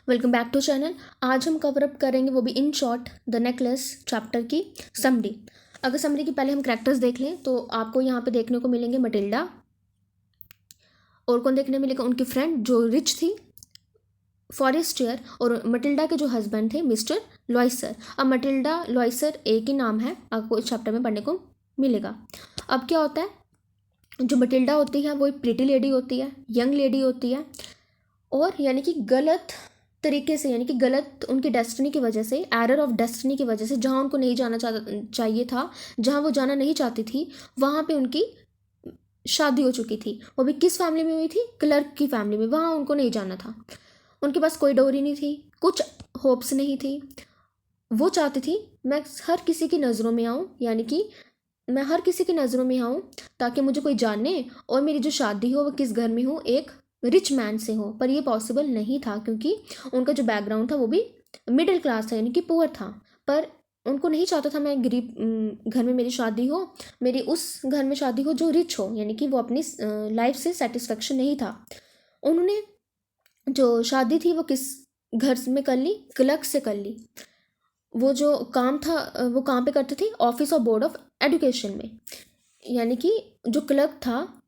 Welcome back to channel. आज हम cover up करेंगे वो भी in short the necklace chapter की समरी। अगर समरी की पहले हम कैरेक्टर्स देख लें तो आपको यहाँ पे देखने को मिलेंगे मटिल्डा, और कौन देखने मिलेगा, उनकी फ्रेंड जो रिच थी फॉरेस्टियर, और मटिल्डा के जो हस्बैंड थे मिस्टर लॉयसर। अब मटिल्डा लॉयसर एक ही नाम है, आपको इस चैप्टर में पढ़ने को मिलेगा। अब क्या होता है, जो मटिल्डा होती है वो एक प्रिटी लेडी होती है, यंग लेडी होती है, और यानी कि गलत तरीके से, यानी कि गलत उनकी डेस्टिनी की वजह से, एरर ऑफ डेस्टिनी की वजह से, जहाँ उनको नहीं जाना चाहिए था, जहाँ वो जाना नहीं चाहती थी, वहाँ पे उनकी शादी हो चुकी थी। वो भी किस फैमिली में हुई थी? क्लर्क की फैमिली में। वहाँ उनको नहीं जाना था। उनके पास कोई डोरी नहीं थी, कुछ होप्स नहीं थी। वो चाहती थी मैं हर किसी की नज़रों में आऊँ, यानी कि मैं हर किसी की नज़रों में आऊँ ताकि मुझे कोई जाने, और मेरी जो शादी हो वो किस घर में हो, एक रिच मैन से हो। पर ये पॉसिबल नहीं था क्योंकि उनका जो बैकग्राउंड था वो भी मिडिल क्लास था, यानी कि पुअर था। पर उनको नहीं चाहता था मैं गरीब घर में मेरी शादी हो, मेरी उस घर में शादी हो जो रिच हो, यानी कि वो अपनी लाइफ से सेटिस्फेक्शन नहीं था। उन्होंने जो शादी थी वो किस घर में कर ली? क्लर्क से कर ली। वो जो काम था वो कहाँ पे करते थे? Office of board of education में। यानी कि जो क्लर्क था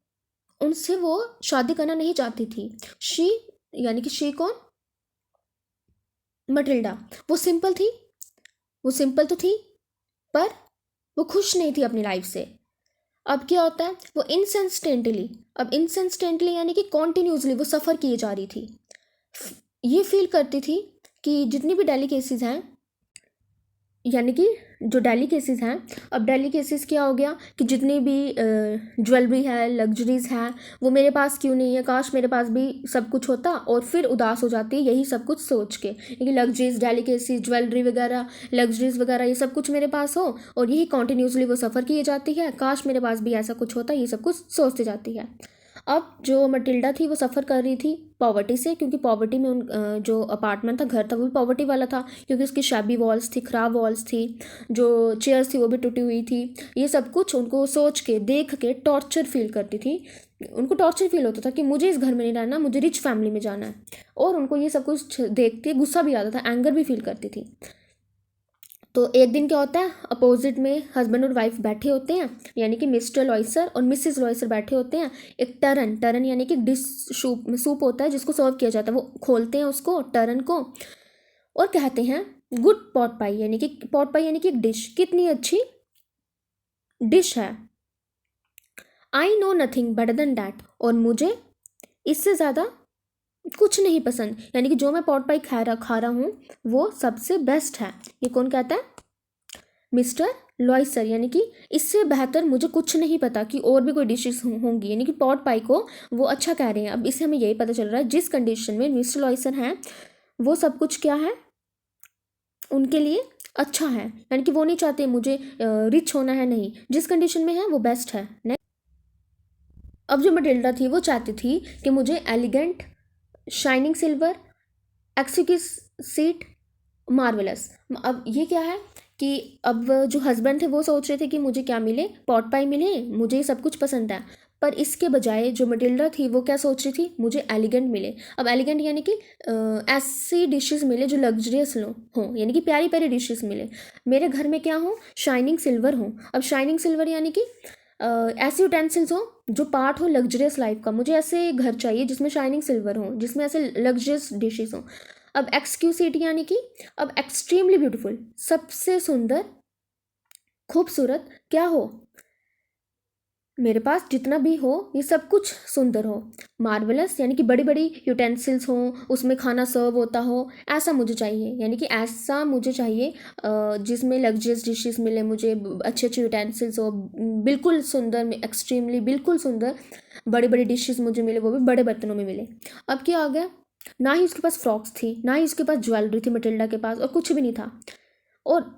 उनसे वो शादी करना नहीं चाहती थी। शी, यानी कि शी कौन? मटिल्डा। वो सिंपल थी, वो सिंपल तो थी, पर वो खुश नहीं थी अपनी लाइफ से। अब क्या होता है, वो इंसेंस्टेंटली, अब इंसेंस्टेंटली यानी कि कॉन्टिन्यूसली वो सफ़र किए जा रही थी। ये फील करती थी कि जितनी भी डेलिकेसीज हैं, यानी कि जो डेली केसेस हैं, अब डेली केसेस क्या हो गया कि जितनी भी ज्वेलरी है, लग्जरीज है, वो मेरे पास क्यों नहीं है, काश मेरे पास भी सब कुछ होता, और फिर उदास हो जाती है यही सब कुछ सोच के कि लग्जरीज, डेली केसेस, ज्वेलरी वगैरह, लग्जरीज वगैरह ये सब कुछ मेरे पास हो, और यही कॉन्टीन्यूसली वो सफ़र किए जाती है, काश मेरे पास भी ऐसा कुछ होता, ये सब कुछ सोचती जाती है। अब जो मटिल्डा थी वो सफ़र कर रही थी पॉवर्टी से, क्योंकि पॉवर्टी में जो अपार्टमेंट था, घर था, वो भी पॉवर्टी वाला था, क्योंकि उसकी शैबी वॉल्स थी, ख़राब वॉल्स थी, जो चेयर्स थी वो भी टूटी हुई थी। ये सब कुछ उनको सोच के, देख के टॉर्चर फील करती थी। उनको टॉर्चर फील होता था कि मुझे इस घर में नहीं रहना, मुझे रिच फैमिली में जाना है, और उनको ये सब कुछ देख के गुस्सा भी आता था, एंगर भी फील करती थी। तो एक दिन क्या होता है, अपोजिट में हस्बैंड और वाइफ बैठे होते हैं, यानी कि मिस्टर लॉयसर और मिसेस लॉयसर बैठे होते हैं। एक टरन, टरन यानी कि डिश, सूप होता है जिसको सर्व किया जाता है, वो खोलते हैं उसको, टरन को, और कहते हैं गुड पॉट पाई, यानी कि पॉट पाई यानी कि एक डिश, कितनी अच्छी डिश है। I know nothing better than that, और मुझे इससे ज़्यादा कुछ नहीं पसंद, यानी कि जो मैं पॉट पाई खा रहा हूँ वो सबसे बेस्ट है। ये कौन कहता है? मिस्टर लॉयसर। यानी कि इससे बेहतर मुझे कुछ नहीं पता कि और भी कोई डिशेस होंगी, यानी कि पॉट पाई को वो अच्छा कह रहे हैं। अब इससे हमें यही पता चल रहा है जिस कंडीशन में मिस्टर लॉयसर हैं वो सब कुछ क्या है उनके लिए अच्छा है, यानी कि वो नहीं चाहते मुझे रिच होना है, नहीं, जिस कंडीशन में है वो बेस्ट है। अब जो मटिल्डा थी वो चाहती थी कि मुझे elegant, shining silver, excuse marvellous. अब ये क्या है कि अब जो हस्बैंड थे वो सोच रहे थे कि मुझे क्या मिले, पॉट पाई मिले, मुझे ये सब कुछ पसंद है, पर इसके बजाय जो मटिल्डा थी वो क्या सोच रही थी, मुझे एलिगेंट मिले। अब एलिगेंट यानी कि ऐसी डिशेस मिले जो लग्जरियस हों, यानी कि प्यारी प्यारी डिशेस मिले। मेरे घर में क्या हो? शाइनिंग सिल्वर हो। अब शाइनिंग सिल्वर यानी कि ऐसे यूटेंसिल्स हो जो पार्ट हो लग्जरियस लाइफ का। मुझे ऐसे घर चाहिए जिसमें शाइनिंग सिल्वर हो, जिसमें ऐसे लग्जरियस डिशेस हो। अब एक्सक्यूसिटी यानी कि अब एक्सट्रीमली ब्यूटीफुल, सबसे सुंदर, खूबसूरत क्या हो, मेरे पास जितना भी हो ये सब कुछ सुंदर हो। मार्वलस यानी कि बड़ी बड़ी यूटेंसिल्स हो, उसमें खाना सर्व होता हो, ऐसा मुझे चाहिए, यानी कि ऐसा मुझे चाहिए जिसमें लग्जरियस डिशेस मिले मुझे, अच्छे अच्छे यूटेंसिल्स हो, बिल्कुल सुंदर, एक्सट्रीमली बिल्कुल सुंदर, बड़ी बड़ी डिशेस मुझे मिले, वो भी बड़े बर्तनों में मिले। अब क्या आ गया, ना ही उसके पास फ्रॉक्स थी, ना ही उसके पास ज्वेलरी थी मटिल्डा के पास, और कुछ भी नहीं था, और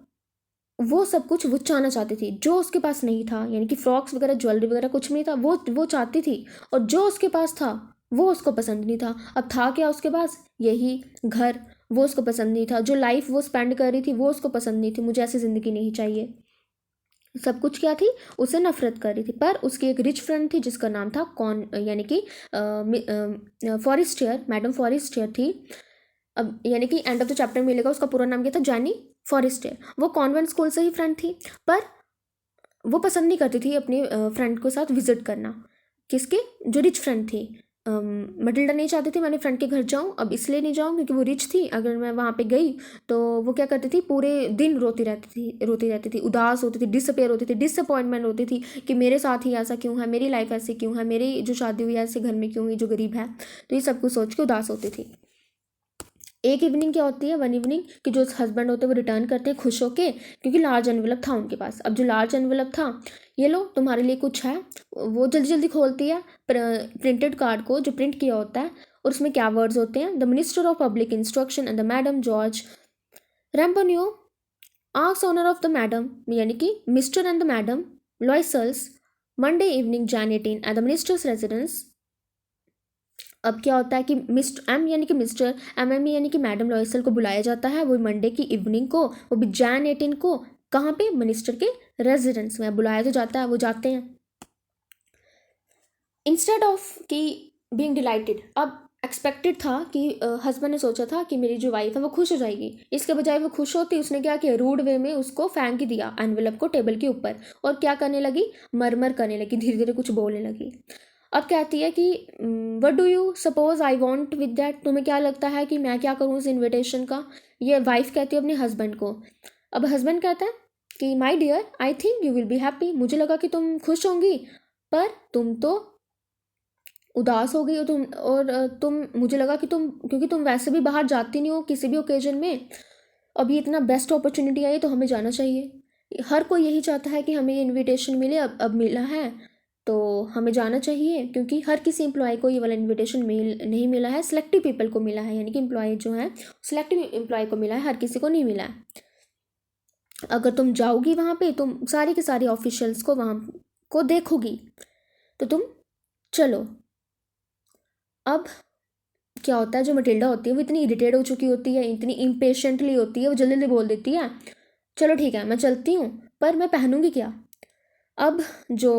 वो सब कुछ वो चाहना चाहती थी जो उसके पास नहीं था, यानी कि फ्रॉक्स वगैरह, ज्वेलरी वगैरह कुछ नहीं था, वो चाहती थी, और जो उसके पास था वो उसको पसंद नहीं था। अब था क्या उसके पास? यही घर, वो उसको पसंद नहीं था। जो लाइफ वो स्पेंड कर रही थी वो उसको पसंद नहीं थी, मुझे ऐसी ज़िंदगी नहीं चाहिए, सब कुछ क्या थी, उसे नफरत कर रही थी। पर उसकी एक रिच फ्रेंड थी जिसका नाम था कौन, यानी कि फॉरेस्टियर, मैडम फॉरेस्टियर थी। अब यानी कि एंड ऑफ द चैप्टर मिलेगा, उसका पूरा नाम क्या था, जैनी फॉरेस्टर। वो कॉन्वेंट स्कूल से ही फ्रेंड थी, पर वो पसंद नहीं करती थी अपने फ्रेंड के साथ विजिट करना। किसके, जो रिच फ्रेंड थी। मटिल्डा नहीं चाहती थी मैं अपने फ्रेंड के घर जाऊँ, अब इसलिए नहीं जाऊँ क्योंकि वो रिच थी। अगर मैं वहाँ पे गई तो वो क्या करती थी, पूरे दिन रोती रहती थी, उदास होती थी, डिसअपेयर होती थी, डिसअपॉइंटमेंट होती थी कि मेरे साथ ही ऐसा क्यों है, मेरी लाइफ ऐसे क्यों है, मेरी जो शादी हुई है ऐसे घर में क्यों हुई जो गरीब है। तो ये सब कुछ सोच के उदास होती थी। एक इवनिंग क्या होती है, वन इवनिंग, कि जो हस्बैंड होते हैं वो रिटर्न करते हैं खुश होके, क्योंकि लार्ज एनवेलप था उनके पास। अब जो लार्ज एनवेलप था, ये लो तुम्हारे लिए कुछ है, वो जल्दी जल्दी खोलती है प्रिंटेड कार्ड को जो प्रिंट किया होता है, और उसमें क्या वर्ड्स होते हैं, the minister of public instruction and the madam George Ramponneau asks honour of the madam, यानी कि mister and the madam Loisels, Monday evening January 18 at the minister's residence. अब क्या होता है कि मिस्टर एम यानी कि मिस्टर एम यानी कि मैडम लॉयसल को बुलाया जाता है, वो मंडे की इवनिंग को, वो भी जैन 18 को, कहाँ पे, मिनिस्टर के रेजिडेंस में बुलाया तो जाता है, वो जाते हैं। इंस्टेड ऑफ कि बीइंग डिलाइटेड, अब एक्सपेक्टेड था कि हस्बैंड ने सोचा था कि मेरी जो वाइफ है वो खुश हो जाएगी, इसके बजाय वो खुश होती, उसने क्या किया, रूड वे में उसको फेंक ही दिया एनवेलप को टेबल के ऊपर, और क्या करने लगी, मरमर करने लगी, धीरे धीरे कुछ बोलने लगी। अब कहती है कि what do you suppose I want with that, तुम्हें क्या लगता है कि मैं क्या करूँ इस इनविटेशन का, ये वाइफ कहती है अपने हस्बैंड को। अब हस्बैंड कहता है कि my dear I think you will be happy, मुझे लगा कि तुम खुश होंगी, पर तुम तो उदास हो गई हो तुम, और तुम, मुझे लगा कि तुम, क्योंकि तुम वैसे भी बाहर जाती नहीं हो किसी भी ओकेजन में, अभी इतना बेस्ट अपॉर्चुनिटी आई तो हमें जाना चाहिए, हर कोई यही चाहता है कि हमें ये इनविटेशन मिले, अब मिला है तो हमें जाना चाहिए, क्योंकि हर किसी एम्प्लॉय को ये वाला इनविटेशन नहीं मिला है, सिलेक्टिव पीपल को मिला है, यानी कि एम्प्लॉय जो है सिलेक्टिव एम्प्लॉय को मिला है, हर किसी को नहीं मिला है। अगर तुम जाओगी वहाँ पे, तुम सारी के सारी ऑफिशियल्स को वहाँ को देखोगी, तो तुम चलो। अब क्या होता है, जो मटिल्डा होती है वो इतनी इरिटेट हो चुकी होती है, इतनी इम्पेशेंटली होती है, वो जल्दी जल्दी बोल देती है, चलो ठीक है मैं चलती हूँ, पर मैं पहनूंगी क्या। अब जो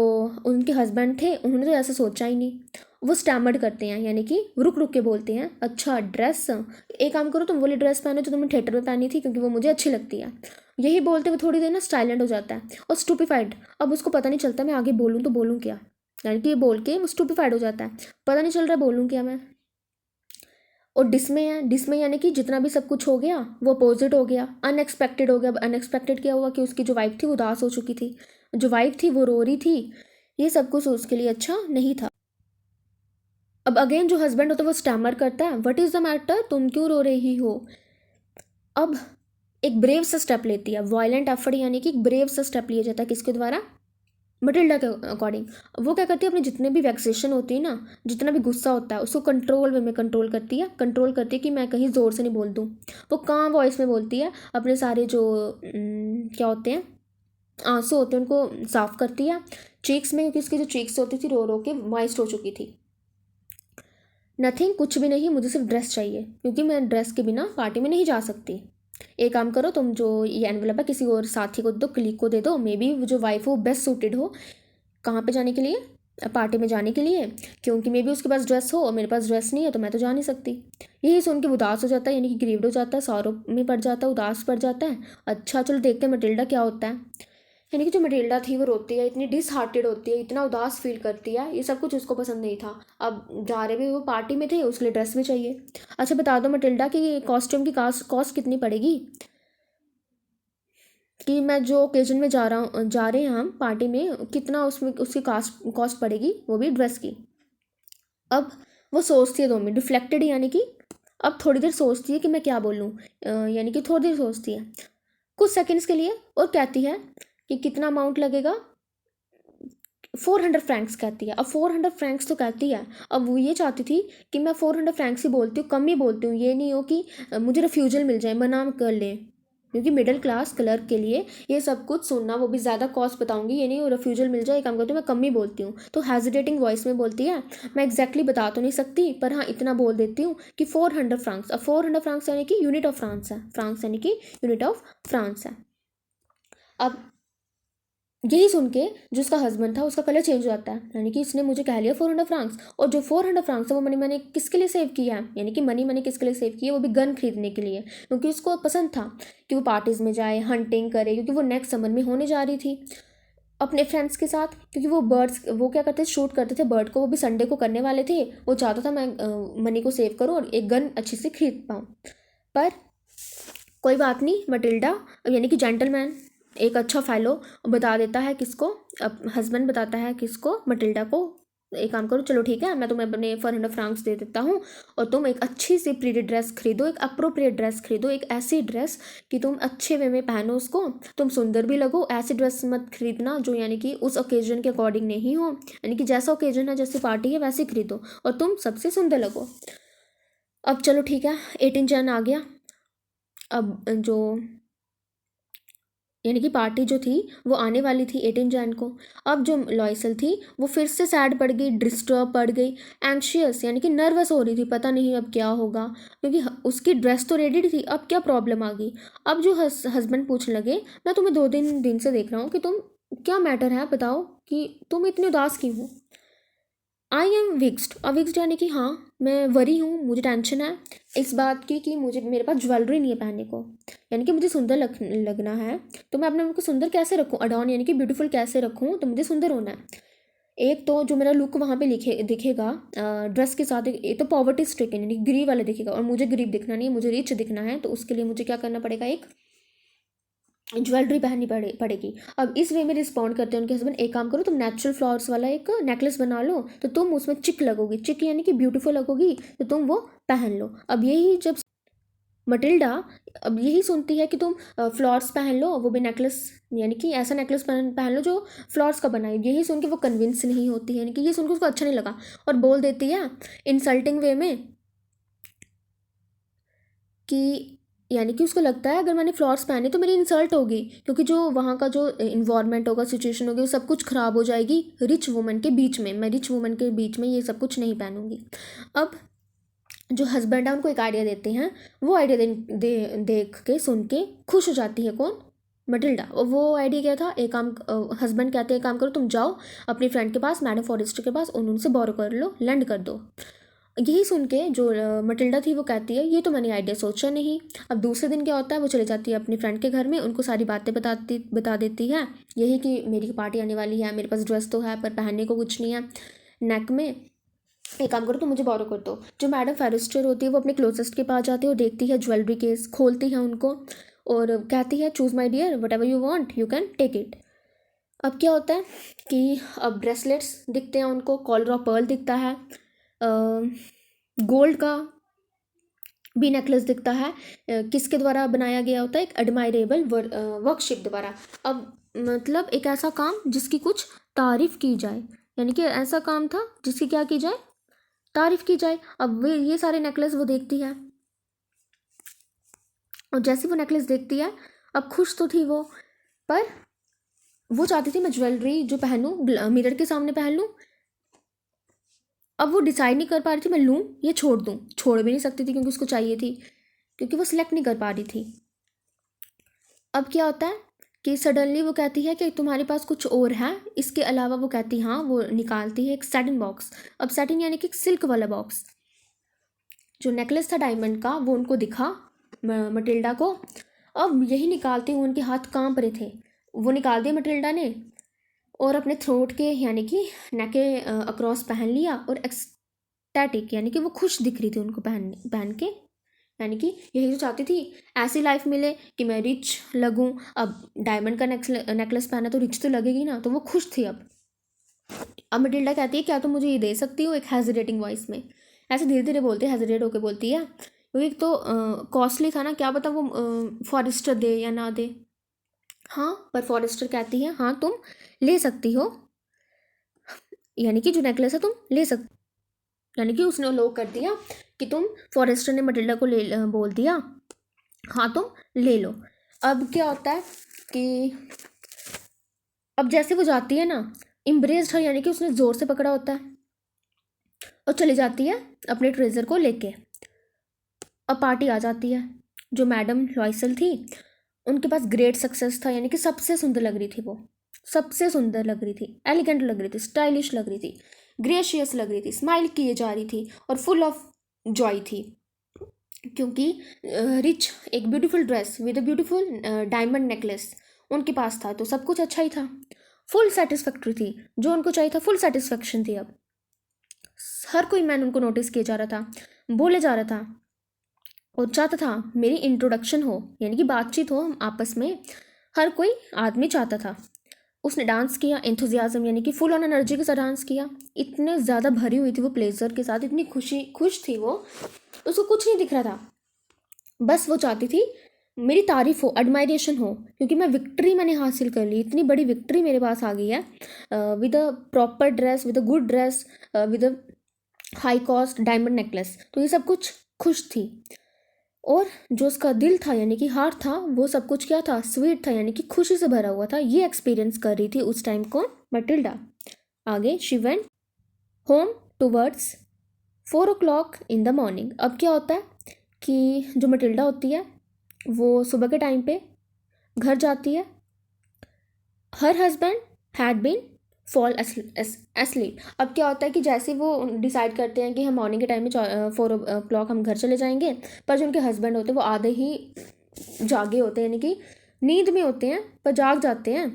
उनके हस्बैंड थे उन्होंने तो ऐसा सोचा ही नहीं, वो स्टैमर्ड करते हैं, यानी कि रुक रुक के बोलते हैं, अच्छा ड्रेस, एक काम करो तुम वाली ड्रेस पहनो जो तुमने थिएटर में पहनी थी, क्योंकि वो मुझे अच्छी लगती है। यही बोलते हुए थोड़ी देर ना साइलेंट हो जाता है और स्टूपिफाइड, अब उसको पता नहीं चलता मैं आगे बोलूँ तो बोलूँ क्या, यानी कि ये बोल के वो स्टूपिफाइड हो जाता है, पता नहीं चल रहा बोलूँ क्या मैं। और डिसमे है, डिसमे यानी कि जितना भी सब कुछ हो गया वो अपोजिट हो गया, अनएक्सपेक्टेड हो गया। अब अनएक्सपेक्टेड क्या हुआ कि उसकी जो वाइफ थी वो उदास हो चुकी थी, जो वाइफ थी वो रो रही थी, ये सब कुछ उसके लिए अच्छा नहीं था। अब अगेन जो हस्बैंड होता है वो स्टैमर करता है, व्हाट इज़ द मैटर, तुम क्यों रो रही हो। अब एक ब्रेव सा स्टेप लेती है, वायलेंट एफर्ट, यानी कि एक ब्रेव सा स्टेप लिया जाता है किसके द्वारा, मटिल्डा के अकॉर्डिंग। वो क्या करती है, अपने जितने भी वैक्सेशन होती है ना, जितना भी गुस्सा होता है उसको कंट्रोल वे में कंट्रोल करती है कि मैं कहीं ज़ोर से नहीं बोल दूँ। वो काम वॉइस में बोलती है, अपने सारे जो क्या होते हैं, आंसू होते हैं उनको साफ करती है चीक्स में, क्योंकि उसकी जो चीक्स होती थी रो रो के मॉइस्ट हो चुकी थी। नथिंग, कुछ भी नहीं, मुझे सिर्फ ड्रेस चाहिए, क्योंकि मैं ड्रेस के बिना पार्टी में नहीं जा सकती। एक काम करो, तुम जो ये एनवेलप है किसी और साथी को दो, क्लिक को दे दो, मे बी जो वाइफ हो बेस्ट सूटेड हो कहाँ पे जाने के लिए, पार्टी में जाने के लिए, क्योंकि मे बी उसके पास ड्रेस हो और मेरे पास ड्रेस नहीं है तो मैं तो जा नहीं सकती। यही सुन के उदास हो जाता है, यानी कि ग्रीव्ड हो जाता है, सौरों में पड़ जाता है, उदास पड़ जाता है। अच्छा चलो देखते हैं मटिल्डा क्या होता है। यानी कि जो मटिल्डा थी वो रोती है, इतनी डिसहार्टेड होती है, इतना उदास फील करती है, ये सब कुछ उसको पसंद नहीं था। अब जा रहे भी वो पार्टी में थे, उसके लिए ड्रेस भी चाहिए। अच्छा बता दो मटिल्डा कि कॉस्ट्यूम की कॉस्ट कितनी पड़ेगी, कि मैं जो ओकेजन में जा रहे हैं हम पार्टी में, कितना उसमें उसकी कॉस्ट पड़ेगी, वो भी ड्रेस की। अब वो सोचती है 2 मिनट, डिफ्लेक्टेड, यानी कि अब थोड़ी देर सोचती है कि मैं क्या बोलूँ, यानी कि थोड़ी देर सोचती है कुछ सेकंड्स के लिए, और कहती है कि कितना अमाउंट लगेगा, 400 फ्रैंक्स कहती है। अब 400 फ्रैंक्स तो कहती है, अब वो ये चाहती थी कि मैं 400 फ्रैंक्स ही बोलती हूँ, कम ही बोलती हूँ, ये नहीं हो कि मुझे रिफ्यूजल मिल जाए, मना कर ले, क्योंकि मिडिल क्लास क्लर्क के लिए ये सब कुछ सुनना, वो भी ज़्यादा कॉस्ट बताऊंगी, ये नहीं हो रिफ्यूजल मिल जाए, काम करती हूँ मैं कम ही बोलती हूँ। तो हेजिटेटिंग वॉइस में बोलती है, मैं एग्जैक्टली बता तो नहीं सकती, पर हाँ इतना बोल देती हूँ कि 400 फ्रांक्स। अब 400 फ्रांक्स यानी कि यूनिट ऑफ फ्रांस है, फ्रांस यानी कि यूनिट ऑफ फ्रांस है। अब यही सुन के जो उसका हस्बैंड था उसका कलर चेंज हो जाता है, यानी कि इसने मुझे कह लिया 400 फ्रांक्स, और जो 400 फ्रांक्स है वो मनी मैंने किसके लिए सेव किया है, यानी कि मनी मैंने किसके लिए सेव किया, वो भी गन खरीदने के लिए, क्योंकि उसको पसंद था कि वो पार्टीज़ में जाए, हंटिंग करे, क्योंकि वो नेक्स्ट समर में होने जा रही थी अपने फ्रेंड्स के साथ, क्योंकि वो बर्ड्स वो क्या करते थे, शूट करते थे बर्ड को, वो भी संडे को करने वाले थे। वो चाहता था मैं मनी को सेव करूँ और एक गन अच्छी से खरीद पाऊँ। पर कोई बात नहीं, मटिल्डा यानी कि जेंटलमैन, एक अच्छा फेलो बता देता है किसको, हस्बैंड बताता है किसको, मटिल्डा को, एक काम करो, चलो ठीक है, मैं तुम्हें अपने 400 फ्रांक्स दे देता हूँ और तुम एक अच्छी सी प्रीटी ड्रेस खरीदो, एक अप्रोप्रिएट ड्रेस खरीदो, एक ऐसी ड्रेस कि तुम अच्छे वे में पहनो उसको, तुम सुंदर भी लगो। ऐसी ड्रेस मत खरीदना जो यानी कि उस ओकेजन के अकॉर्डिंग नहीं हो, यानी कि जैसा ओकेजन है, जैसी पार्टी है वैसे खरीदो और तुम सबसे सुंदर लगो। अब चलो ठीक है, 18 जन आ गया। अब जो यानी कि पार्टी जो थी वो आने वाली थी 18 जन को। अब जो लॉयसल थी वो फिर से सैड पड़ गई, डिस्टर्ब पड़ गई, एंग्शियस यानी कि नर्वस हो रही थी, पता नहीं अब क्या होगा, क्योंकि उसकी ड्रेस तो रेडी थी, अब क्या प्रॉब्लम आ गई। अब जो हस्बैंड पूछने लगे, मैं तुम्हें 2 दिन से देख रहा हूँ कि तुम, क्या मैटर है बताओ कि तुम इतनी उदास क्यों हो। आई एम विक्स्ड, अविक्स्ड यानी कि हाँ मैं वरी हूँ, मुझे टेंशन है इस बात की कि मुझे, मेरे पास ज्वेलरी नहीं है पहनने को, यानी कि मुझे सुंदर लगना है, तो मैं अपने आप को सुंदर कैसे रखूँ, अडॉन यानी कि ब्यूटीफुल कैसे रखूँ, तो मुझे सुंदर होना है। एक तो जो मेरा लुक वहाँ पे दिखेगा ड्रेस के साथ, एक तो पॉवर्टी स्ट्रिकन यानी गरीब वाला दिखेगा, और मुझे गरीब दिखना नहीं है, मुझे रिच दिखना है, तो उसके लिए मुझे क्या करना पड़ेगा, एक ज्वेलरी पहननी पड़ेगी। अब इस वे में रिस्पॉन्ड करते हैं उनके हस्बैंड, एक काम करो तुम नेचुरल फ्लावर्स वाला एक नेकलेस बना लो, तो तुम उसमें चिक लगोगी, चिक यानी कि ब्यूटीफुल लगोगी, तो तुम वो पहन लो। अब यही जब मटिल्डा अब यही सुनती है कि तुम फ्लावर्स पहन लो, वो भी नेकलेस, यानी कि ऐसा नेकलेस पहन पहन लो जो फ्लावर्स का बना है, यही सुन के वो कन्विंस नहीं होती है, यानी कि ये सुन के उसको अच्छा नहीं लगा, और बोल देती है इंसल्टिंग वे में कि, यानी कि उसको लगता है अगर मैंने फ्लॉर्स पहने तो मेरी इंसल्ट होगी, क्योंकि जो वहाँ का जो इन्वायरमेंट होगा, सिचुएशन होगी, वो सब कुछ ख़राब हो जाएगी रिच वुमन के बीच में, मैं रिच वुमन के बीच में ये सब कुछ नहीं पहनूंगी। अब जो हस्बैंड है उनको एक आइडिया देते हैं, वो आइडिया देख के सुन के खुश हो जाती है कौन, मटिल्डा। और वो आइडिया क्या था, एक काम, हस्बैंड कहते हैं काम करो तुम जाओ अपनी फ्रेंड के पास, मैडम फॉरेस्टर के पास, उनसे बोरो कर लो, लेंड कर दो। यही सुन के जो मटिल्डा थी वो कहती है ये तो मैंने आइडिया सोचा नहीं। अब दूसरे दिन क्या होता है, वो चली जाती है अपनी फ्रेंड के घर में, उनको सारी बातें बता देती है, यही कि मेरी पार्टी आने वाली है, मेरे पास ड्रेस तो है पर पहनने को कुछ नहीं है नेक में, एक काम करो तो मुझे बोरो कर दो। जो मैडम फॉरेस्टर होती है वो अपने क्लोजेस्ट के पास जाती है और देखती है ज्वेलरी केस, खोलती है उनको और कहती है choose my dear whatever you want you can take it. अब क्या होता है कि अब ब्रेसलेट्स दिखते हैं उनको, कॉलर ऑफ पर्ल दिखता है, गोल्ड का भी नेकलेस दिखता है, किसके द्वारा बनाया गया होता है, एक एडमायरेबल वर्कशिप द्वारा। अब मतलब एक ऐसा काम जिसकी कुछ तारीफ की जाए, यानी कि ऐसा काम था जिसकी क्या की जाए, तारीफ की जाए। अब वे ये सारे नेकलेस वो देखती है, और जैसे वो नेकलेस देखती है, अब खुश तो थी वो, पर वो चाहती थी मैं ज्वेलरी जो पहनूं मिरर के सामने पहन लूं। अब वो डिसाइड नहीं कर पा रही थी मैं लूं या छोड़ दूं, छोड़ भी नहीं सकती थी क्योंकि उसको चाहिए थी, क्योंकि वो सिलेक्ट नहीं कर पा रही थी। अब क्या होता है कि सडनली वो कहती है कि तुम्हारे पास कुछ और है इसके अलावा, वो कहती हाँ, वो निकालती है एक सैटिन बॉक्स। अब सैटिन यानी कि सिल्क वाला बॉक्स, जो नेकलेस था डायमंड का वो उनको दिखा मटिल्डा को। अब यही निकालते हुए उनके हाथ कांप रहे थे, वो निकाल दिया मटिल्डा ने और अपने थ्रोट के यानी कि नेक के अक्रॉस पहन लिया, और एक्सटैटिक यानी कि वो खुश दिख रही थी उनको पहन के, यानी कि यही तो चाहती थी, ऐसी लाइफ मिले कि मैं रिच लगूं। अब डायमंड का नेकलेस पहना तो रिच तो लगेगी ना, तो वो खुश थी। अब मटिल्डा कहती है क्या तुम मुझे ये दे सकती हो, एक हेजिटेटिंग वॉइस में, ऐसे धीरे धीरे बोलते हेजिटेट होकर बोलती है, क्योंकि एक तो कॉस्टली था ना, क्या पता वो फॉरेस्टर दे या ना दे। हाँ, पर फॉरेस्टर कहती है हाँ तुम ले सकती हो, यानी कि जो नेकलेस है तुम ले सकती, यानी कि उसने लोग कर दिया कि तुम, फॉरेस्टर ने मटिल्डा को बोल दिया हाँ तुम ले लो। अब क्या होता है कि अब जैसे वो जाती है ना, इम्ब्रेस्ड है यानी कि उसने ज़ोर से पकड़ा होता है, और चली जाती है अपने ट्रेजर को लेके। अब पार्टी आ जाती है, जो मैडम लॉयसल थी उनके पास ग्रेट सक्सेस था, यानी कि सबसे सुंदर लग रही थी वो, सबसे सुंदर लग रही थी, एलिगेंट लग रही थी, स्टाइलिश लग रही थी, ग्रेशियस लग रही थी, स्माइल किए जा रही थी और फुल ऑफ जॉय थी, क्योंकि रिच एक beautiful dress with a beautiful diamond necklace उनके पास था, तो सब कुछ अच्छा ही था। फुल सेटिस्फैक्ट्री थी, जो उनको चाहिए था, फुल सेटिस्फैक्शन थी। अब हर कोई मैन उनको नोटिस किया जा रहा था, बोले जा रहा था और चाहता था मेरी इंट्रोडक्शन हो, यानी कि बातचीत हो आपस में, हर कोई आदमी चाहता था। उसने डांस किया, एंथुजियाज्म यानी कि फुल ऑन एनर्जी के साथ डांस किया, इतने ज़्यादा भरी हुई थी वो प्लेजर के साथ, इतनी खुश थी वो, उसको कुछ नहीं दिख रहा था, बस वो चाहती थी मेरी तारीफ हो, एडमायरेशन हो, क्योंकि मैं विक्ट्री मैंने हासिल कर ली, इतनी बड़ी विक्ट्री मेरे पास आ गई है, with a proper dress, with a good dress, with a high cost diamond necklace, तो ये सब कुछ खुश थी। और जो उसका दिल था यानी कि हार्ट था, वो सब कुछ क्या था, स्वीट था, यानी कि खुशी से भरा हुआ था। ये एक्सपीरियंस कर रही थी उस टाइम कौन, मटिल्डा। आगे she went home towards 4 o'clock in the morning. अब क्या होता है कि जो मटिल्डा होती है वो सुबह के टाइम पे घर जाती है। Her husband had been fall asleep। अब क्या होता है कि जैसे वो डिसाइड करते हैं कि हम मॉर्निंग के टाइम में 4 o'clock हम घर चले जाएंगे, पर जो उनके हस्बैंड होते हैं वो आधे ही जागे होते हैं, यानी कि नींद में होते हैं पर जाग जाते हैं।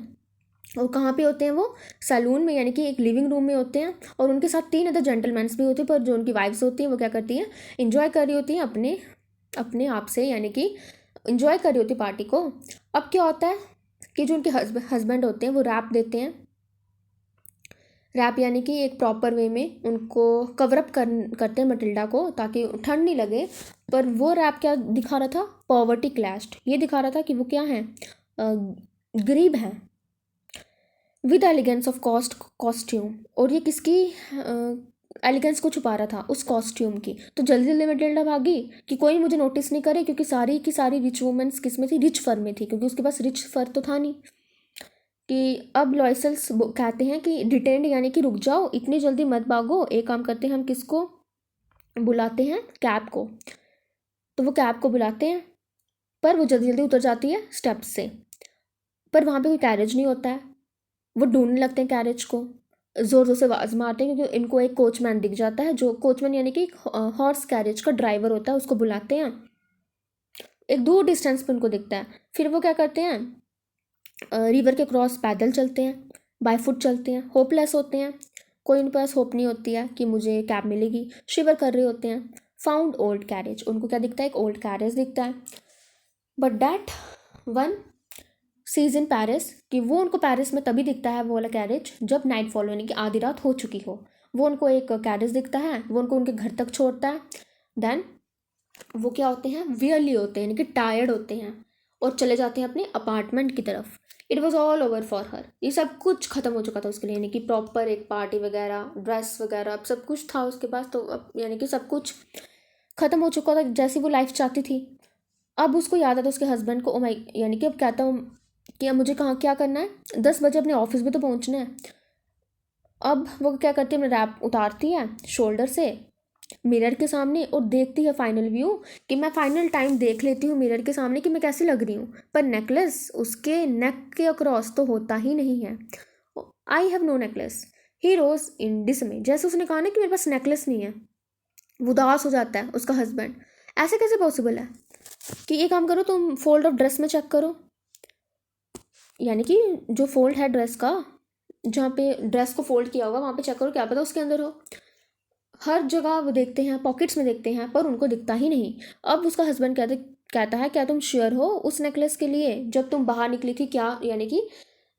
और कहाँ पे होते हैं वो, सैलून में, यानी कि एक लिविंग रूम में होते हैं। और उनके साथ 3 अदर जेंटलमैन्स भी होते हैं, पर जो उनकी वाइफ्स होती हैं वो क्या करती हैं, इंजॉय कर रही होती हैं अपने अपने आप से, यानी कि इंजॉय कर रही होती पार्टी को। अब क्या होता है कि जो उनके हस्बैंड होते हैं वो रैप देते हैं, रैप यानी कि एक प्रॉपर वे में उनको कवरअप करते हैं मटिल्डा को, ताकि ठंड नहीं लगे। पर वो रैप क्या दिखा रहा था, पॉवर्टी क्लैश्ड, ये दिखा रहा था कि वो क्या है, गरीब है, विद एलिगेंस ऑफ कॉस्ट्यूम। और ये किसकी एलिगेंस को छुपा रहा था, उस कॉस्ट्यूम की। तो जल्दी जल्दी मटिल्डा भागी कि कोई मुझे नोटिस नहीं करे, क्योंकि सारी की सारी रिच वुमेन्स किस में थी, रिच फर में थी, क्योंकि उसके पास रिच फर तो था नहीं। कि अब लॉयसल्स कहते हैं कि डिटेंड यानी कि रुक जाओ, इतनी जल्दी मत भागो, एक काम करते हैं हम किसको बुलाते हैं, कैब को। तो वो कैब को बुलाते हैं, पर वो जल्दी जल्दी उतर जाती है स्टेप्स से, पर वहाँ पे कोई कैरेज नहीं होता है। वो ढूंढने लगते हैं कैरेज को, ज़ोर ज़ोर से आवाज़ मारते हैं, क्योंकि इनको एक कोचमैन दिख जाता है, जो कोचमैन यानी कि हॉर्स कैरेज का ड्राइवर होता है, उसको बुलाते हैं। एक दूर डिस्टेंस पे उनको दिखता है। फिर वो क्या करते हैं, रिवर के क्रॉस पैदल चलते हैं, बाय फुट चलते हैं, होपलेस होते हैं, कोई उनके पास होप नहीं होती है कि मुझे कैब मिलेगी, शिवर कर रहे होते हैं। फाउंड ओल्ड कैरेज, उनको क्या दिखता है, एक ओल्ड कैरेज दिखता है। But that one seize in Paris, कि वो उनको पेरिस में तभी दिखता है वो वाला कैरेज जब नाइट फॉल यानी कि आधी रात हो चुकी हो। वो उनको एक कैरेज दिखता है, वो उनको उनके घर तक छोड़ता है। देन वो क्या होते हैं, वियरली होते हैं, यानी कि टायर्ड होते हैं, और चले जाते हैं अपने अपार्टमेंट की तरफ। It was all over for her, ये सब कुछ खत्म हो चुका था उसके लिए, यानी कि प्रॉपर एक पार्टी वगैरह, ड्रेस वगैरह, अब सब कुछ था उसके पास, तो अब यानी कि सब कुछ खत्म हो चुका था जैसी वो लाइफ चाहती थी। अब उसको याद आता उसके हस्बैंड को, ओ माई, यानी कि अब कहता हूँ कि अब मुझे कहाँ क्या करना है, 10 बजे अपने ऑफिस भी तो पहुँचना है। अब वो क्या करती है, अपने रैप उतारती है शोल्डर से मिरर के सामने और देखती है फाइनल व्यू, कि मैं फाइनल टाइम देख लेती हूँ मिरर के सामने कि मैं कैसी लग रही हूँ। पर नेकलेस उसके नेक के अक्रॉस तो होता ही नहीं है। I have no necklace, he rose in dismay. जैसे उसने कहा ना कि मेरे पास नेकलेस नहीं है, वो उदास हो जाता है उसका हस्बैंड। ऐसे कैसे पॉसिबल है, कि ये काम करो तुम, फोल्ड ऑफ ड्रेस में चेक करो, यानी कि जो फोल्ड है ड्रेस का, जहाँ पे ड्रेस को फोल्ड किया होगा वहाँ पे चेक करो, क्या पता उसके अंदर हो। हर जगह वो देखते हैं, पॉकेट्स में देखते हैं, पर उनको दिखता ही नहीं। अब उसका हस्बैंड कहता है, क्या तुम श्योर हो उस नेकलेस के लिए, जब तुम बाहर निकली थी, क्या यानी कि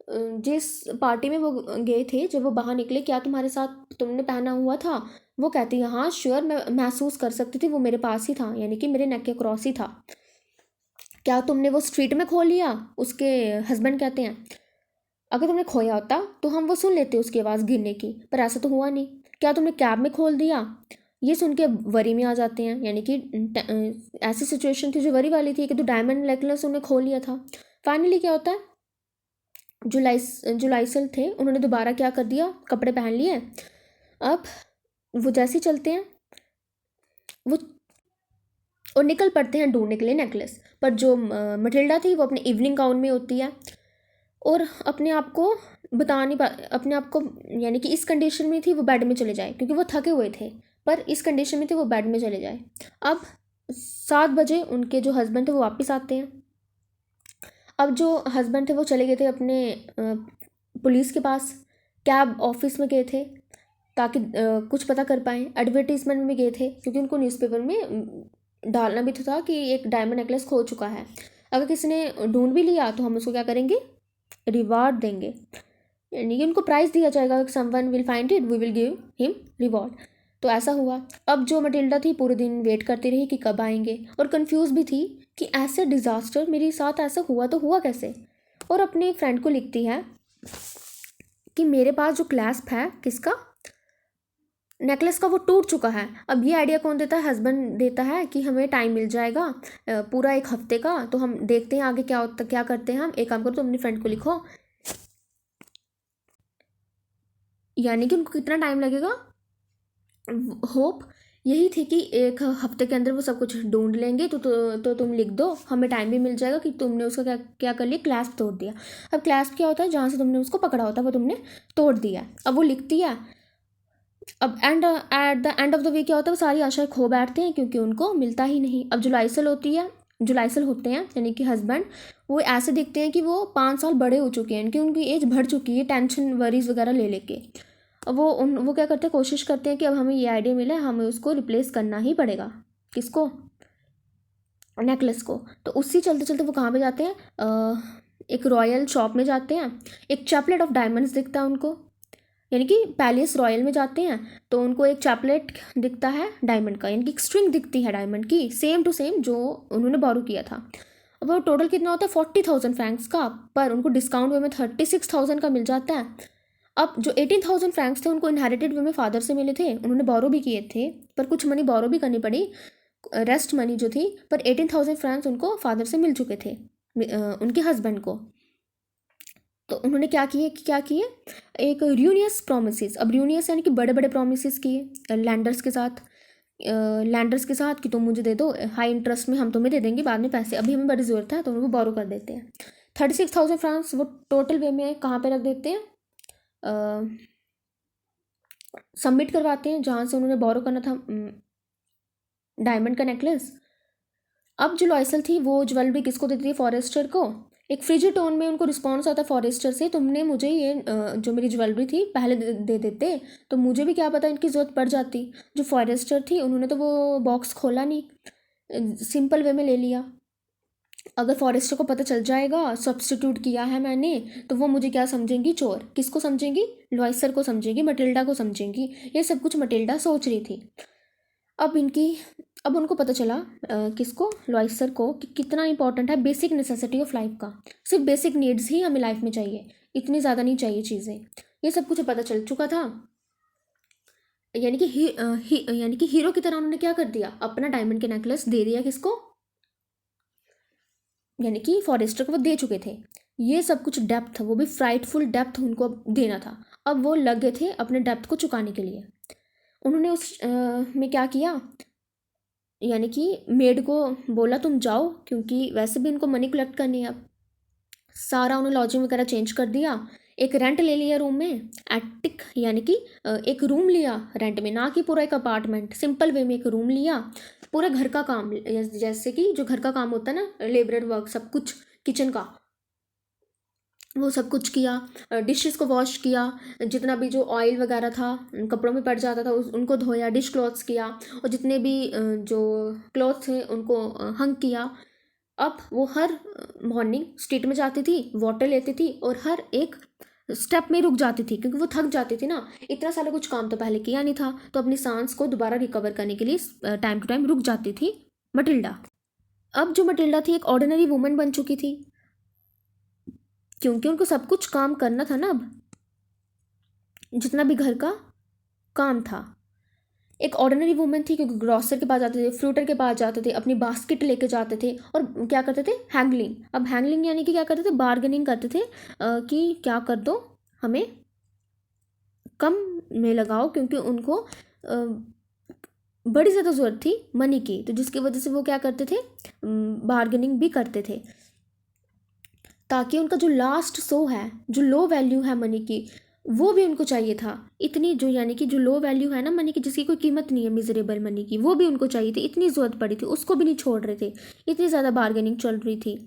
जिस पार्टी में वो गए थे, जब वो बाहर निकले, क्या तुम्हारे साथ तुमने पहना हुआ था। वो कहती है हाँ श्योर, मैं महसूस कर सकती थी, वो मेरे पास ही था, यानी कि मेरे नेक के क्रॉस ही था। क्या तुमने वो स्ट्रीट में खो लिया, उसके हस्बैंड कहते हैं अगर तुमने खोया होता तो हम वो सुन लेते उसकी आवाज़ गिरने की, पर ऐसा तो हुआ नहीं। क्या तुमने कैब में खोल दिया। ये सुन के वरी में आ जाते हैं, यानी कि ऐसी सिचुएशन थी जो वरी वाली थी, कि तो डायमंड नेकलेस उन्हें खो लिया था। फाइनली क्या होता है, जो लाइसल थे उन्होंने दोबारा क्या कर दिया, कपड़े पहन लिए। अब वो जैसे ही चलते हैं वो और निकल पड़ते हैं ढूंढने के लिए नेकलेस। पर जो मटिल्डा थी वो अपने इवनिंग गाउन में होती है, और अपने आप को बता नहीं पा अपने आप को, यानी कि इस कंडीशन में थी वो बेड में चले जाए, क्योंकि वो थके हुए थे, पर इस कंडीशन में थे वो बेड में चले जाए। अब 7 बजे उनके जो हस्बैंड थे वो वापस आते हैं। अब जो हस्बैंड थे वो चले गए थे अपने पुलिस के पास, कैब ऑफिस में गए थे ताकि कुछ पता कर पाएँ। एडवर्टीजमेंट में गए थे क्योंकि उनको न्यूज़पेपर में डालना भी तो था कि एक डायमंड नेकलेस खो चुका है। अगर किसी ने ढूंढ भी लिया तो हम उसको क्या करेंगे, रिवार्ड देंगे, यानी कि उनको प्राइज़ दिया जाएगा। Someone will find it, we will give him reward. तो ऐसा हुआ। अब जो मटिल्डा थी पूरे दिन वेट करती रही कि कब आएंगे, और कंफ्यूज भी थी कि ऐसे डिज़ास्टर मेरे साथ ऐसा हुआ तो हुआ कैसे। और अपने फ्रेंड को लिखती है कि मेरे पास जो क्लैस्प है किसका, नेकलेस का, वो टूट चुका है। अब ये आइडिया कौन देता है, हस्बैंड देता है कि हमें टाइम मिल जाएगा पूरा 1 हफ्ते का, तो हम देखते हैं आगे क्या होता, क्या करते हैं हम। एक काम करो, तुम अपनी फ्रेंड को लिखो, यानी कि उनको कितना टाइम लगेगा। होप यही थी कि 1 हफ्ते के अंदर वो सब कुछ ढूंढ लेंगे, तो तुम लिख दो, हमें टाइम भी मिल जाएगा कि तुमने उसका क्या क्या कर लिया, क्लैस्प तोड़ दिया। अब क्लैस्प क्या होता है, जहाँ से तुमने उसको पकड़ा होता है वो तुमने तोड़ दिया। अब वो लिखती है। अब at the end of the way क्या होता है, वो सारी आशाएं खो बैठते हैं क्योंकि उनको मिलता ही नहीं। अब जुलाइसल होते हैं यानी कि हस्बैंड, वो ऐसे दिखते हैं कि वो 5 साल बड़े हो चुके हैं, इनकी उनकी एज बढ़ चुकी है टेंशन वरीज वगैरह ले लेके। अब वो क्या करते हैं, कोशिश करते हैं कि अब हमें ये आइडिया मिला है, हमें उसको रिप्लेस करना ही पड़ेगा। किसको, नेकलेस को। तो उसी चलते चलते वो कहाँ पे जाते हैं, एक रॉयल शॉप में जाते हैं। एक चैपलेट ऑफ डायमंड्स दिखता है उनको, यानी कि पैलेस रॉयल में जाते हैं तो उनको एक चैपलेट दिखता है डायमंड का, यानी कि एक स्ट्रिंग दिखती है डायमंड की, सेम टू सेम जो उन्होंने बोरो किया था। अब वो टोटल कितना होता है, 40,000 फ्रैंक्स का, पर उनको डिस्काउंट वे में 36,000 का मिल जाता है। अब जो 18,000 फ्रैंक्स थे उनको इनहेरिटेड वे में फादर से मिले थे, उन्होंने बोरो भी किए थे, पर कुछ मनी बोरो भी करनी पड़ी, रेस्ट मनी जो थी, पर 18,000 फ्रैंक्स उनको फादर से मिल चुके थे, उनके हस्बैंड को। तो उन्होंने क्या किए, एक र्यूनियस प्रोमिस। अब र्यूनियस यानी कि बड़े बड़े प्रोमिस किए लैंडर्स के साथ कि तुम मुझे दे दो, हाई इंटरेस्ट में हम तुम्हें दे देंगे बाद में पैसे, अभी हमें बड़ी ज़रूरत है, तो उनको बोरो कर देते हैं। 36,000 फ्रांक्स वो टोटल वे में कहाँ पे रख देते हैं, सबमिट करवाते हैं जहाँ से उन्होंने बोरो करना था डायमंड का नेकलेस। अब जो लॉयसल थी वो ज्वेलरी किसको देती है, फॉरेस्टर को। एक फ्रिजिड टोन में उनको रिस्पॉन्स आता है फॉरेस्टर से, तुमने मुझे ये जो मेरी ज्वेलरी थी पहले दे देते तो मुझे भी क्या पता इनकी ज़रूरत पड़ जाती। जो फॉरेस्टर थी उन्होंने तो वो बॉक्स खोला नहीं, सिंपल वे में ले लिया। अगर फॉरेस्टर को पता चल जाएगा सब्स्टिट्यूट किया है मैंने, तो वो मुझे क्या समझेंगी, चोर। किसको समझेंगी, लॉयसर को समझेंगी, मटिल्डा को समझेंगी। ये सब कुछ मटिल्डा सोच रही थी। अब उनको पता चला किसको, लॉयसर को, कि कितना इंपॉर्टेंट है बेसिक नेसेसिटी ऑफ लाइफ का। सिर्फ बेसिक नीड्स ही हमें लाइफ में चाहिए, इतनी ज़्यादा नहीं चाहिए चीज़ें। ये सब कुछ पता चल चुका था। यानी कि हीरो की तरह उन्होंने क्या कर दिया, अपना डायमंड के नेकलेस दे दिया किसको, यानी कि फॉरेस्टर को वो दे चुके थे। ये सब कुछ डेप्थ, वो भी फ्राइटफुल डेप्थ उनको देना था। अब वो लगे थे अपने डेप्थ को चुकाने के लिए। उन्होंने उस में क्या किया, यानी कि मेड को बोला तुम जाओ, क्योंकि वैसे भी इनको मनी कलेक्ट करनी है। अब सारा उन्होंने लॉजिंग वगैरह चेंज कर दिया। एक रेंट ले लिया रूम में, एटिक, यानी कि एक रूम लिया रेंट में, ना कि पूरा एक अपार्टमेंट, सिंपल वे में एक रूम लिया। पूरे घर का काम, जैसे कि जो घर का काम होता है ना, लेबर वर्क, सब कुछ किचन का, वो सब कुछ किया। डिशेस को वॉश किया, जितना भी जो ऑयल वगैरह था कपड़ों में पड़ जाता था उनको धोया, डिश क्लॉथ्स किया, और जितने भी जो क्लॉथ थे उनको हंग किया। अब वो हर मॉर्निंग स्ट्रीट में जाती थी, वाटर लेती थी, और हर एक स्टेप में रुक जाती थी क्योंकि वो थक जाती थी ना, इतना सारा कुछ काम तो पहले किया नहीं था, तो अपनी सांस को दोबारा रिकवर करने के लिए टाइम टू टाइम रुक जाती थी मटिल्डा। अब जो मटिल्डा थी एक ऑर्डिनरी वुमन बन चुकी थी, क्योंकि उनको सब कुछ काम करना था ना। अब जितना भी घर का काम था, एक ऑर्डिनरी वुमेन थी, क्योंकि ग्रॉसर के पास जाते थे, फ्रूटर के पास जाते थे, अपनी बास्केट लेके जाते थे, और क्या करते थे, हैंगलिंग। अब हैंगलिंग यानी कि क्या करते थे, बार्गेनिंग करते थे कि क्या कर दो, हमें कम में लगाओ, क्योंकि उनको बड़ी ज़्यादा ज़रूरत थी मनी की, तो जिसकी वजह से वो क्या करते थे, बार्गेनिंग भी करते थे। ताकि उनका जो लास्ट सो है, जो लो वैल्यू है मनी की, वो भी उनको चाहिए था। इतनी जो यानी कि जो लो वैल्यू है ना मनी की, जिसकी कोई कीमत नहीं है, मिजरेबल मनी की, वो भी उनको चाहिए थी। इतनी ज़रूरत पड़ी थी, उसको भी नहीं छोड़ रहे थे। इतनी ज़्यादा बार्गेनिंग चल रही थी,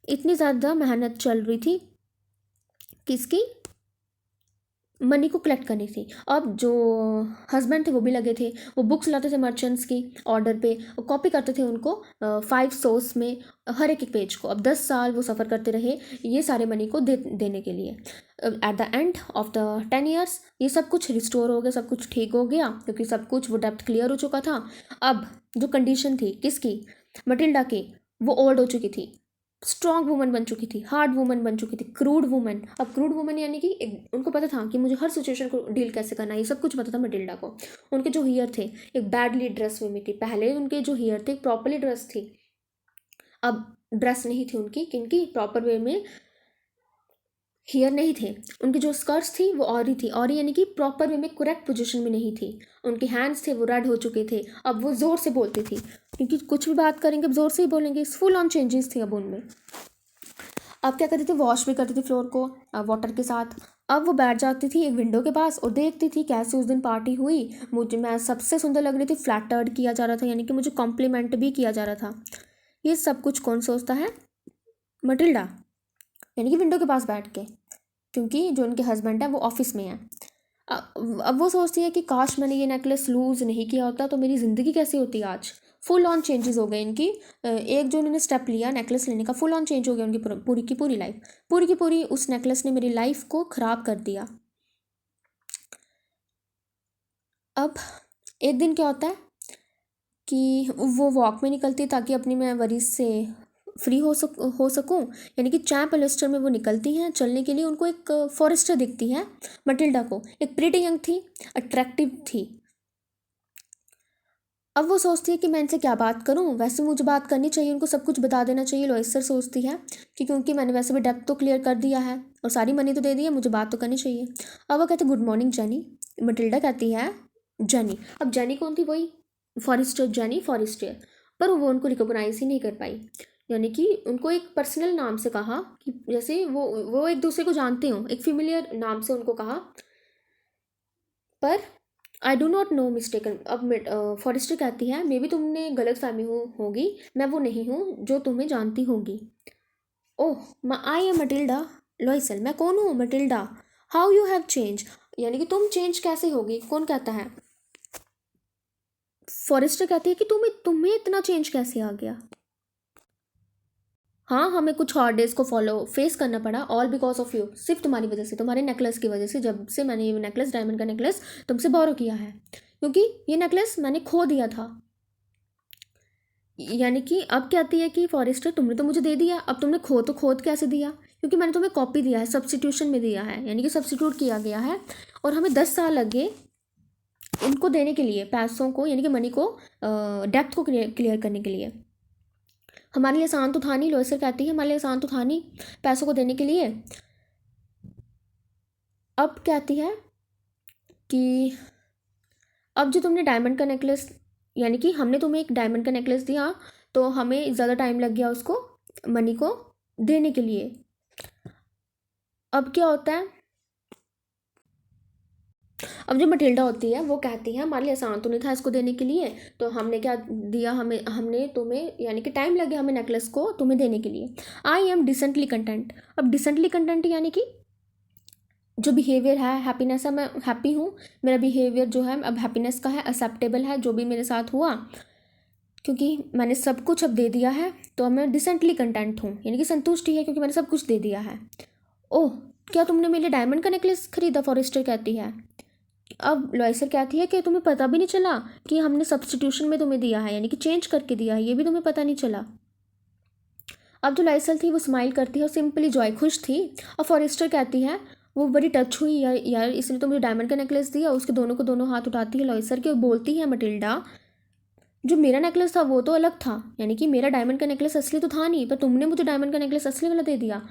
इतनी ज़्यादा मेहनत चल रही थी, किसकी, मनी को कलेक्ट करनी थी। अब जो हस्बैंड थे वो भी लगे थे, वो बुक्स लाते थे मर्चेंट्स की ऑर्डर पे, कॉपी करते थे उनको 5 सोर्स में, हर एक पेज को। अब 10 साल वो सफ़र करते रहे ये सारे मनी को देने के लिए। At the end of the 10 years ये सब कुछ रिस्टोर हो गया, सब कुछ ठीक हो गया, क्योंकि सब कुछ वो डेप्थ क्लियर हो चुका था। अब जो कंडीशन थी किसकी, मटिल्डा की, वो ओल्ड हो चुकी थी, स्ट्रॉन्ग वुमन बन चुकी थी, हार्ड वुमन बन चुकी थी, क्रूड वुमन। अब क्रूड वुमन यानी कि उनको पता था कि मुझे हर सिचुएशन को डील कैसे करना है, ये सब कुछ पता था मटिल्डा को। उनके जो हेयर थे एक बैडली ड्रेस हुई थी, पहले उनके जो हेयर थे प्रॉपरली ड्रेस थी, अब ड्रेस नहीं थी उनकी, किनकी, प्रॉपर वे में हेयर नहीं थे। उनकी जो स्कर्ट्स थी वो औरी थी, औरी यानी कि प्रॉपर वे में करेक्ट पोजीशन में नहीं थी। उनके हैंड्स थे वो रेड हो चुके थे, अब वो ज़ोर से बोलती थी, क्योंकि कुछ भी बात करेंगे अब ज़ोर से ही बोलेंगे। फुल ऑन चेंजेस थे अब उनमें। अब क्या करती थी, वॉश भी करती थी फ्लोर को वाटर के साथ। अब वो बैठ जाती थी एक विंडो के पास और देखती थी कैसे उस दिन पार्टी हुई। मैं सबसे सुंदर लग रही थी, फ्लैटर्ड किया जा रहा था, यानी कि मुझे कॉम्प्लीमेंट भी किया जा रहा था। ये सब कुछ कौन सोचता है, मटिल्डा, यानी कि विंडो के पास बैठ के, क्योंकि जो उनके हस्बैंड है वो ऑफिस में है। अब वो सोचती है कि काश मैंने ये नेकलेस लूज़ नहीं किया होता तो मेरी ज़िंदगी कैसी होती आज। फुल ऑन चेंजेस हो गए इनकी। एक जो उन्होंने स्टेप लिया नेकलेस लेने का, फुल ऑन चेंज हो गया उनकी पूरी की पूरी लाइफ। पूरी की पूरी उस नेकलेस ने मेरी लाइफ को ख़राब कर दिया। अब एक दिन क्या होता है कि वो वॉक में निकलती है ताकि अपनी मैं वरीज से फ्री हो सकूं, यानी कि चैम्प एलिस्टर में वो निकलती हैं चलने के लिए। उनको एक फॉरेस्टर दिखती है मटिल्डा को, एक प्रीटी यंग थी, अट्रैक्टिव थी। अब वो सोचती है कि मैं इनसे क्या बात करूं, वैसे मुझे बात करनी चाहिए, उनको सब कुछ बता देना चाहिए। लोइसर सोचती है कि क्योंकि मैंने वैसे भी डेप्थ तो क्लियर कर दिया है और सारी मनी तो दे दी है, मुझे बात तो करनी चाहिए। अब वो कहते गुड मॉर्निंग जेनी। मटिल्डा कहती है जेनी। अब जेनी कौन थी, वही फॉरेस्टर, जेनी फॉरेस्टर। पर वो उनको रिकॉग्नाइज ही नहीं कर पाई, यानी कि उनको एक पर्सनल नाम से कहा कि जैसे वो एक दूसरे को जानते हो, एक फेमिलियर नाम से उनको कहा। पर I do not know mistaken. अब फॉरेस्टर कहती है मे बी तुमने गलत फहमी होगी, मैं वो नहीं हूँ जो तुम्हें जानती होगी। ओह आई एम मटिल्डा लॉयसल, मैं कौन हूँ, Matilda. How you have change, यानी कि तुम चेंज कैसे होगी। कौन कहता है, फॉरेस्टर कहती है कि तुम्हें इतना चेंज कैसे आ गया। हाँ, हमें कुछ हार्ड डेज को फॉलो फेस करना पड़ा, ऑल बिकॉज ऑफ यू, सिर्फ तुम्हारी वजह से, तुम्हारे नेकलेस की वजह से। जब से मैंने ये नेकलेस, डायमंड का नेकलेस तुमसे बोरो किया है, क्योंकि ये नेकलेस मैंने खो दिया था। यानी कि अब कहती है कि फॉरेस्टर तुमने तो मुझे दे दिया, अब तुमने खोद कैसे दिया, क्योंकि मैंने तुम्हें कॉपी दिया है, सब्सटीट्यूशन में दिया है, यानी कि सब्सटीट्यूट किया गया है। और हमें 10 साल लगे इनको देने के लिए, पैसों को, यानी कि मनी को, डेप्थ को क्लियर करने के लिए। हमारे लिए आसान तो था नहीं, लोएसर कहती है, हमारे लिए आसान तो था नहीं पैसों को देने के लिए। अब कहती है कि अब जो तुमने डायमंड का नेकलेस, यानी कि हमने तुम्हें एक डायमंड का नेकलेस दिया तो हमें ज़्यादा टाइम लग गया उसको, मनी को देने के लिए। अब क्या होता है, अब जो मटिल्डा होती है वो कहती है हमारे लिए आसान तो नहीं था इसको देने के लिए, तो हमने क्या दिया, हमने तुम्हें, यानी कि टाइम लगे हमें नेकलेस को तुम्हें देने के लिए। I am decently content. अब डिसेंटली कंटेंट यानी कि जो बिहेवियर है, हैप्पीनेस है, मैं हैप्पी हूँ, मेरा बिहेवियर जो है अब हैप्पीनेस का है, एक्सेप्टेबल है जो भी मेरे साथ हुआ, क्योंकि मैंने सब कुछ अब दे दिया है, तो अब मैं डिसेंटली कंटेंट हूँ, यानी कि संतुष्टि है क्योंकि मैंने सब कुछ दे दिया है। ओह, क्या तुमने मेरे लिए डायमंड का नेकलेस खरीदा, फॉरेस्टर कहती है। अब लॉयसर कहती है कि तुम्हें पता भी नहीं चला कि हमने सब्सटीट्यूशन में तुम्हें दिया है, यानी कि चेंज करके दिया है, ये भी तुम्हें पता नहीं चला। अब जो लाइसल थी वो स्माइल करती है और सिंपली जॉय, खुश थी। और फॉरेस्टर कहती है, वो बड़ी टच हुई, यार इसने तो मुझे डायमंड का नेकलेस दिया। उसके दोनों को दोनों हाथ उठाती है लॉयसर के और बोलती है मटिल्डा, जो मेरा नेकलेस था वो तो अलग था, यानी कि मेरा डायमंड का नेकलेस असली तो था नहीं, पर तुमने मुझे डायमंड का नेकलेस असली वाला दे दिया।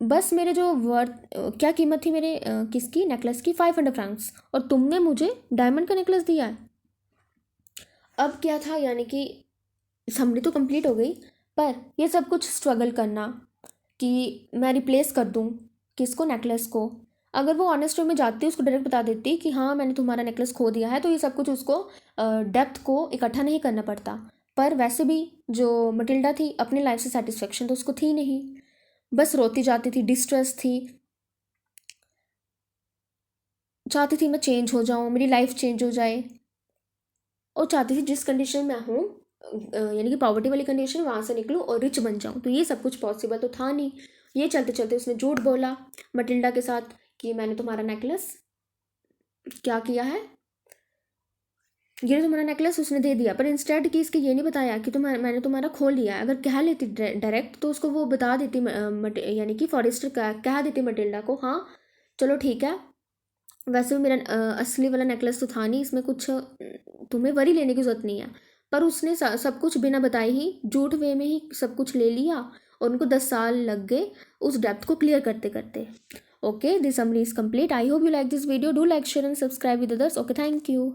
बस मेरे जो वर्थ, क्या कीमत थी मेरे किसकी, नेकलेस की, 500 फ्रैंक्स, और तुमने मुझे डायमंड का नेकलेस दिया है। अब क्या था, यानी कि समरी तो कंप्लीट हो गई, पर ये सब कुछ स्ट्रगल करना, कि मैं रिप्लेस कर दूँ किसको, नेकलेस को। अगर वो ऑनेस्ट वे में जाती, उसको डायरेक्ट बता देती कि हाँ मैंने तुम्हारा नेकलेस खो दिया है, तो ये सब कुछ उसको डेप्थ को इकट्ठा नहीं करना पड़ता। पर वैसे भी जो मटिल्डा थी, अपनी लाइफ से सेटिस्फेक्शन तो उसको थी नहीं, बस रोती जाती थी, डिस्ट्रेस थी, चाहती थी मैं चेंज हो जाऊँ, मेरी लाइफ चेंज हो जाए, और चाहती थी जिस कंडीशन में हूँ, यानी कि पॉवर्टी वाली कंडीशन, वहाँ से निकलूँ और रिच बन जाऊँ। तो ये सब कुछ पॉसिबल तो था नहीं। ये चलते चलते उसने झूठ बोला मटिल्डा के साथ कि मैंने तुम्हारा नेकलेस क्या किया है, ये तुम्हारा नेकलेस उसने दे दिया। पर इंस्टेड कि इसके ये नहीं बताया कि मैंने तुम्हारा खो लिया है। अगर कह लेती डायरेक्ट तो उसको वो बता देती, यानी कि फॉरेस्टर कह देती मटिल्डा को, हाँ चलो ठीक है, वैसे भी मेरा असली वाला नेकलेस तो था नहीं, इसमें कुछ तुम्हें वरी लेने की ज़रूरत नहीं है। पर उसने सब कुछ बिना बताए ही झूठ वे में ही सब कुछ ले लिया, और उनको 10 साल लग गए उस डेप्थ को क्लियर करते करते। Okay, this summary is complete. I hope you like this video. Do like, share and subscribe with others. Okay, thank you.